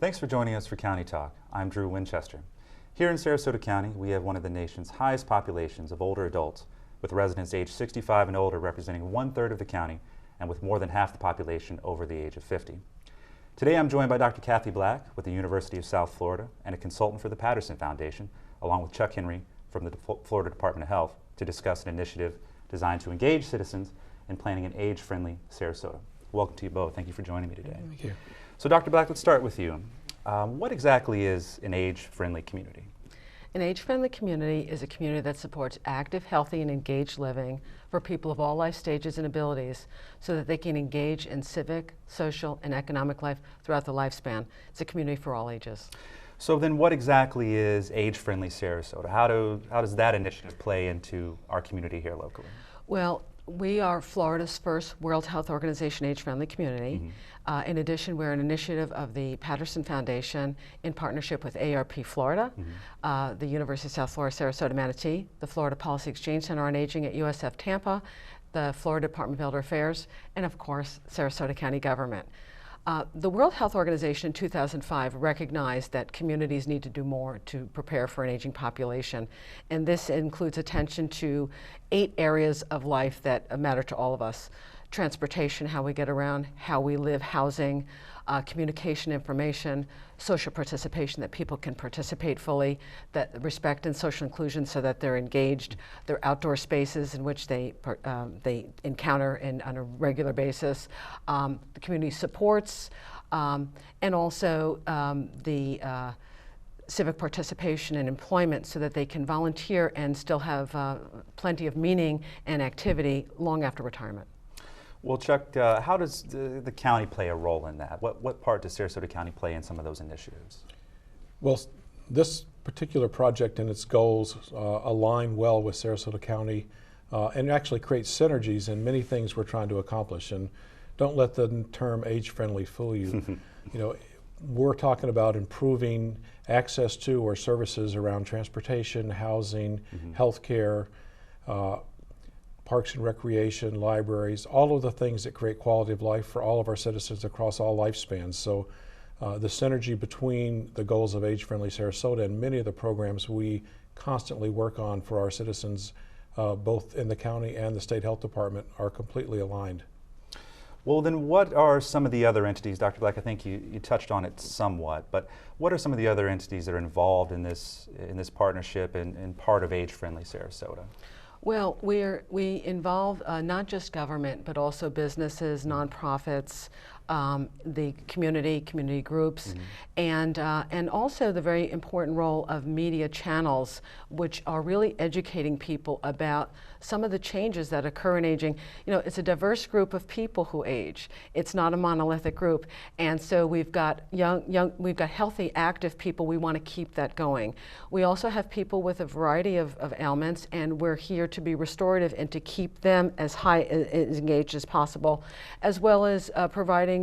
Thanks for joining us for County Talk. I'm Drew Winchester. Here in Sarasota County, we have one of the nation's highest populations of older adults, with residents aged 65 and older representing 1/3 of the county and with more than half the population over the age of 50. Today I'm joined by Dr. Kathy Black with the University of South Florida and a consultant for the Patterson Foundation, along with Chuck Henry from the Florida Department of Health, to discuss an initiative designed to engage citizens in planning an age-friendly Sarasota. Welcome to you both. Thank you for joining me today. Thank you. So Dr. Black, let's start with you. What exactly is an age-friendly community? An age-friendly community is a community that supports active, healthy, and engaged living for people of all life stages and abilities so that they can engage in civic, social, and economic life throughout the lifespan. It's a community for all ages. So then what exactly is age-friendly Sarasota? How does that initiative play into our community here locally? Well, we are Florida's first World Health Organization age-friendly community. In addition, we're an initiative of the Patterson Foundation in partnership with AARP Florida, the University of South Florida, Sarasota Manatee, the Florida Policy Exchange Center on Aging at USF Tampa, the Florida Department of Elder Affairs, and of course, Sarasota County government. The World Health Organization in 2005 recognized that communities need to do more to prepare for an aging population. And this includes attention to 8 areas of life that matter to all of us. Transportation, how we get around, how we live, housing, communication, information, social participation, that people can participate fully, that respect and social inclusion so that they're engaged, their outdoor spaces in which they encounter on a regular basis, the community supports, and also the civic participation and employment so that they can volunteer and still have plenty of meaning and activity long after retirement. Well, Chuck, how does the county play a role in that? What part does Sarasota County play in some of those initiatives? Well, this particular project and its goals align well with Sarasota County and actually create synergies in many things we're trying to accomplish. And don't let the term age-friendly fool you. You know, we're talking about improving access to or services around transportation, housing, healthcare, parks and recreation, libraries, all of the things that create quality of life for all of our citizens across all lifespans. So the synergy between the goals of Age-Friendly Sarasota and many of the programs we constantly work on for our citizens, both in the county and the state health department, are completely aligned. Well, then what are some of the other entities, Dr. Black, I think you touched on it somewhat, but what are some of the other entities that are involved in this partnership and part of Age-Friendly Sarasota? Well, we involve not just government, but also businesses, nonprofits, the community groups, and also the very important role of media channels, which are really educating people about some of the changes that occur in aging. You know, it's a diverse group of people who age. It's not a monolithic group, and so we've got we've got healthy, active people. We want to keep that going. We also have people with a variety of ailments, and we're here to be restorative and to keep them as as engaged as possible, as well as providing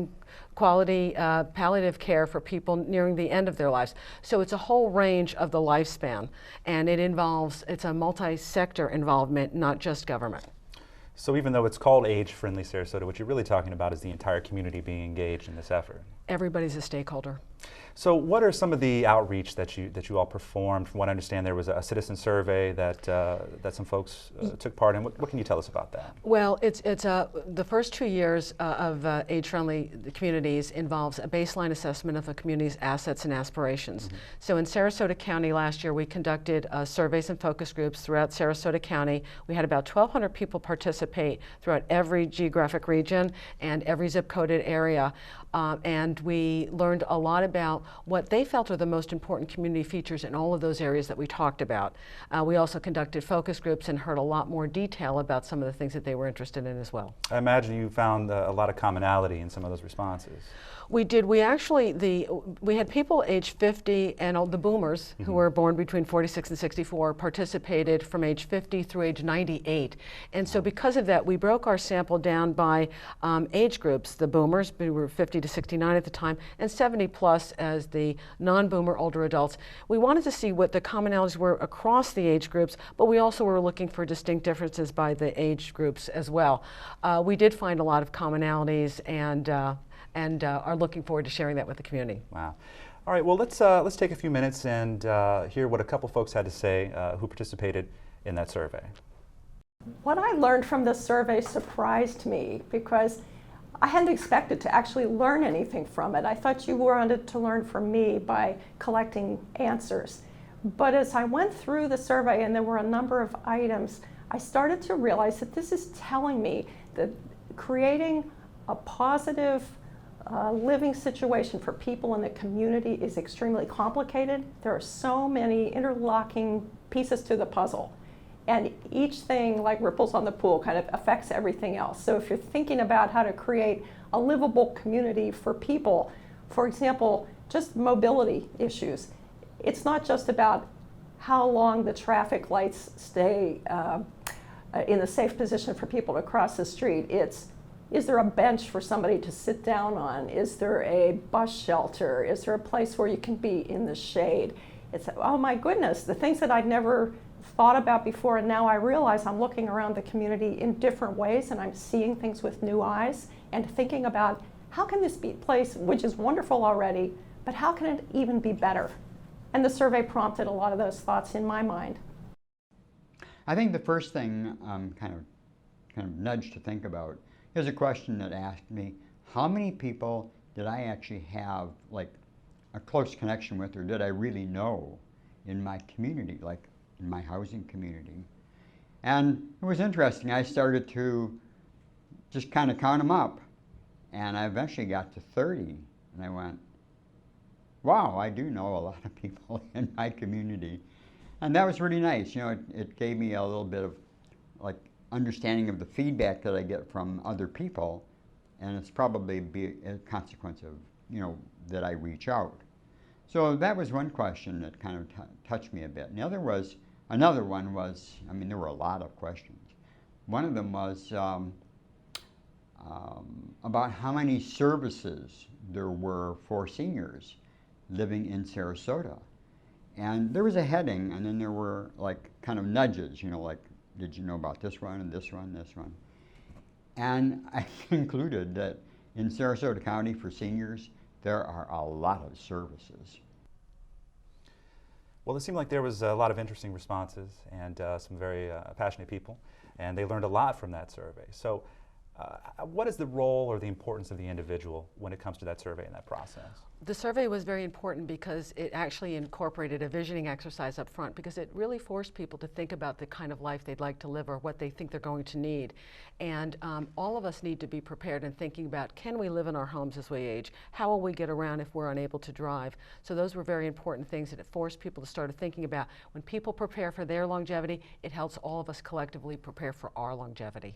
quality palliative care for people nearing the end of their lives. So it's a whole range of the lifespan, and it's a multi-sector involvement, not just government. So even though it's called Age-Friendly Sarasota, what you're really talking about is the entire community being engaged in this effort. Everybody's a stakeholder. So what are some of the outreach that you all performed? From what I understand, there was a citizen survey that some folks took part in. What can you tell us about that? Well, it's the first 2 years of age-friendly communities involves a baseline assessment of a community's assets and aspirations. So in Sarasota County last year, we conducted surveys and focus groups throughout Sarasota County. We had about 1,200 people participate throughout every geographic region and every zip-coded area. And we learned a lot about what they felt are the most important community features in all of those areas that we talked about. We also conducted focus groups and heard a lot more detail about some of the things that they were interested in as well. I imagine you found a lot of commonality in some of those responses. We did. We had people age 50 and all the boomers who were born between 46 and 64 participated from age 50 through age 98. And so because of that, we broke our sample down by age groups. The boomers, we were 50 to 69 at the time, and 70 plus as the non-boomer older adults. We wanted to see what the commonalities were across the age groups, but we also were looking for distinct differences by the age groups as well. We did find a lot of commonalities and are looking forward to sharing that with the community. Wow. All right, well, let's take a few minutes and hear what a couple folks had to say who participated in that survey. What I learned from this survey surprised me because I hadn't expected to actually learn anything from it. I thought you wanted to learn from me by collecting answers. But as I went through the survey and there were a number of items, I started to realize that this is telling me that creating a positive living situation for people in the community is extremely complicated. There are so many interlocking pieces to the puzzle. And each thing, like ripples on the pool, kind of affects everything else. So if you're thinking about how to create a livable community for people, for example, just mobility issues, it's not just about how long the traffic lights stay in a safe position for people to cross the street. It's, is there a bench for somebody to sit down on? Is there a bus shelter? Is there a place where you can be in the shade? It's, oh my goodness, the things that I'd never thought about before, and now I realize I'm looking around the community in different ways and I'm seeing things with new eyes and thinking about how can this be a place which is wonderful already, but how can it even be better? And the survey prompted a lot of those thoughts in my mind. I think the first thing I'm kind of nudged to think about is a question that asked me, how many people did I actually have like a close connection with, or did I really know in my community, like in my housing community? And it was interesting. I started to just kind of count them up, and I eventually got to 30, and I went, wow, I do know a lot of people in my community. And that was really nice. You know, it gave me a little bit of like understanding of the feedback that I get from other people, and it's probably be a consequence of, you know, that I reach out. So that was one question that kind of touched me a bit. And another one was, I mean, there were a lot of questions. One of them was about how many services there were for seniors living in Sarasota. And there was a heading, and then there were like kind of nudges, you know, like, did you know about this one and this one, this one? And I concluded that in Sarasota County for seniors, there are a lot of services. Well, it seemed like there was a lot of interesting responses and some very passionate people, and they learned a lot from that survey. So what is the role or the importance of the individual when it comes to that survey and that process? The survey was very important because it actually incorporated a visioning exercise up front, because it really forced people to think about the kind of life they'd like to live or what they think they're going to need. And all of us need to be prepared in thinking about, can we live in our homes as we age? How will we get around if we're unable to drive? So those were very important things that it forced people to start thinking about. When people prepare for their longevity, it helps all of us collectively prepare for our longevity.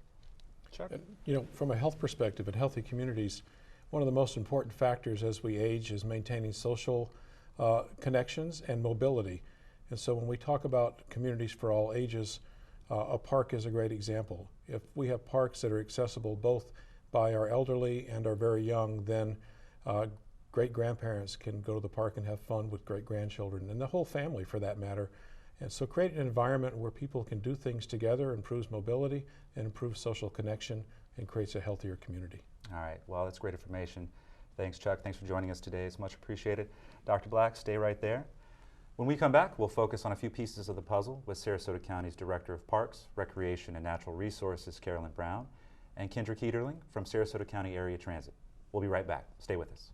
Chuck? You know, from a health perspective, in healthy communities, one of the most important factors as we age is maintaining social connections and mobility. And so when we talk about communities for all ages, a park is a great example. If we have parks that are accessible both by our elderly and our very young, then great-grandparents can go to the park and have fun with great-grandchildren, and the whole family for that matter. And so create an environment where people can do things together, improves mobility, and improves social connection, and creates a healthier community. All right, well, that's great information. Thanks, Chuck. Thanks for joining us today. It's much appreciated. Dr. Black, stay right there. When we come back, we'll focus on a few pieces of the puzzle with Sarasota County's Director of Parks, Recreation, and Natural Resources, Carolyn Brown, and Kendra Keeterling from Sarasota County Area Transit. We'll be right back. Stay with us.